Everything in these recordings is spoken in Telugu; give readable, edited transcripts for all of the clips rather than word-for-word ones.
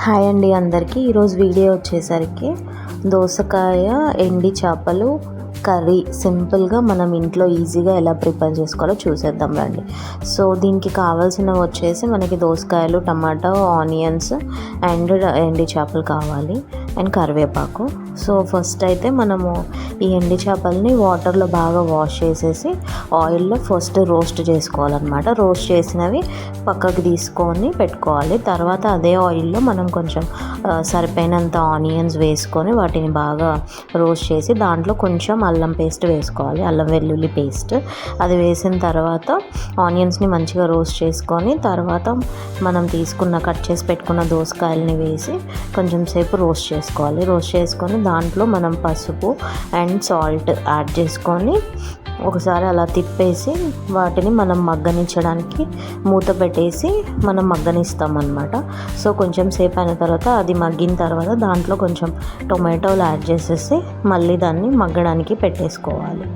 హాయ్ అండి అందరికీ. ఈరోజు వీడియో వచ్చేసరికి దోసకాయ ఎండి చేపలు కర్రీ సింపుల్గా మనం ఇంట్లో ఈజీగా ఎలా ప్రిపేర్ చేసుకోవాలో చూసేద్దాం రండి. సో దీనికి కావాల్సినవి వచ్చేసి మనకి దోసకాయలు, టమాటా, ఆనియన్స్ అండ్ ఎండి చేపలు కావాలి అండ్ కరివేపాకు. సో ఫస్ట్ అయితే మనము ఈ ఎండి చేపల్ని వాటర్లో బాగా వాష్ చేసేసి ఆయిల్లో ఫస్ట్ రోస్ట్ చేసుకోవాలన్నమాట. రోస్ట్ చేసినవి పక్కకు తీసుకొని పెట్టుకోవాలి. తర్వాత అదే ఆయిల్లో మనం కొంచెం సరిపోయినంత ఆనియన్స్ వేసుకొని వాటిని బాగా రోస్ట్ చేసి దాంట్లో కొంచెం అల్లం పేస్ట్ వేసుకోవాలి, అల్లం వెల్లుల్లి పేస్ట్. అది వేసిన తర్వాత ఆనియన్స్ని మంచిగా రోస్ట్ చేసుకొని తర్వాత మనం కట్ చేసి పెట్టుకున్న దోసకాయలని వేసి కొంచెం సేపు రోస్ట్ చేసుకోవాలి. రోస్ట్ చేసుకొని దాంట్లో మనం పసుపు అండ్ సాల్ట్ యాడ్ చేసుకొని ఒకసారి అలా తిప్పేసి వాటిని మనం మగ్గనిచ్చడానికి మూత పెట్టేసి మనం మగ్గనిస్తాం అన్నమాట. సో కొంచెం సేపు అయిన తర్వాత అది మగ్గిన తర్వాత దాంట్లో కొంచెం టొమాటోలు యాడ్ చేసేసి మళ్ళీ దాన్ని మగ్గడానికి పెట్టేసుకోవాలి.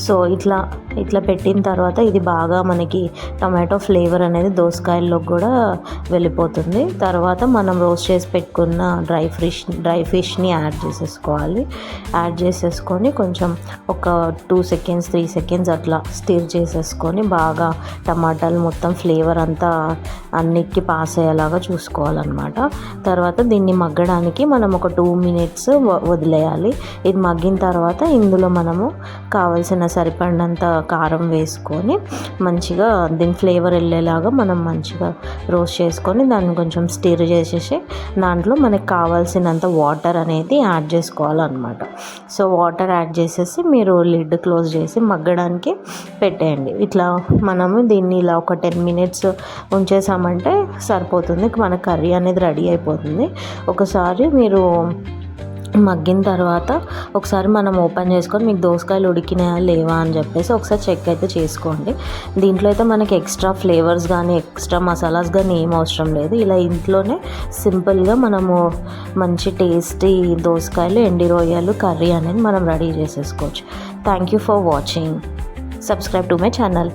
సో ఇట్లా పెట్టిన తర్వాత ఇది బాగా మనకి టొమాటో ఫ్లేవర్ అనేది దోసకాయల్లోకి కూడా వెళ్ళిపోతుంది. తర్వాత మనం రోస్ట్ చేసి పెట్టుకున్న డ్రై ఫిష్ని యాడ్ చేసేసుకోవాలి. యాడ్ చేసేసుకొని కొంచెం ఒక 2 seconds 3 seconds అట్లా స్టిర్ చేసేసుకొని బాగా టమాటాలు మొత్తం ఫ్లేవర్ అంతా అన్నిటికీ పాస్ అయ్యేలాగా చూసుకోవాలన్నమాట. తర్వాత దీన్ని మగ్గడానికి మనం ఒక 2 minutes వదిలేయాలి. ఇది మగ్గిన తర్వాత ఇందులో మనము కావాల్సిన సరిపడినంత కారం వేసుకొని మంచిగా దీని ఫ్లేవర్ వెళ్ళేలాగా మనం మంచిగా రోస్ట్ చేసుకొని దాన్ని కొంచెం స్టిర్ చేసేసి దాంట్లో మనకు కావాల్సినంత వాటర్ అనేది యాడ్ చేసుకోవాలన్నమాట. సో వాటర్ యాడ్ చేసేసి మీరు లిడ్ క్లోజ్ చేసి మగ్గడానికి పెట్టేయండి. ఇట్లా మనము దీన్ని ఇలా ఒక 10 minutes ఉంచేసామంటే సరిపోతుంది. మన కర్రీ అనేది రెడీ అయిపోతుంది. ఒకసారి మీరు మగ్గిన తర్వాత ఒకసారి మనం ఓపెన్ చేసుకొని మీకు దోసకాయలు ఉడికినాయా లేవా అని చెప్పేసి ఒకసారి చెక్ అయితే చేసుకోండి. దీంట్లో అయితే మనకి ఎక్స్ట్రా ఫ్లేవర్స్ కానీ ఎక్స్ట్రా మసాలాస్ కానీ ఏం అవసరం లేదు. ఇలా ఇంట్లోనే సింపుల్గా మనము మంచి టేస్టీ దోసకాయలు ఎండి రొయ్యలు కర్రీ అనేది మనం రెడీ చేసేసుకోవచ్చు. Thank you for watching. Subscribe to my channel.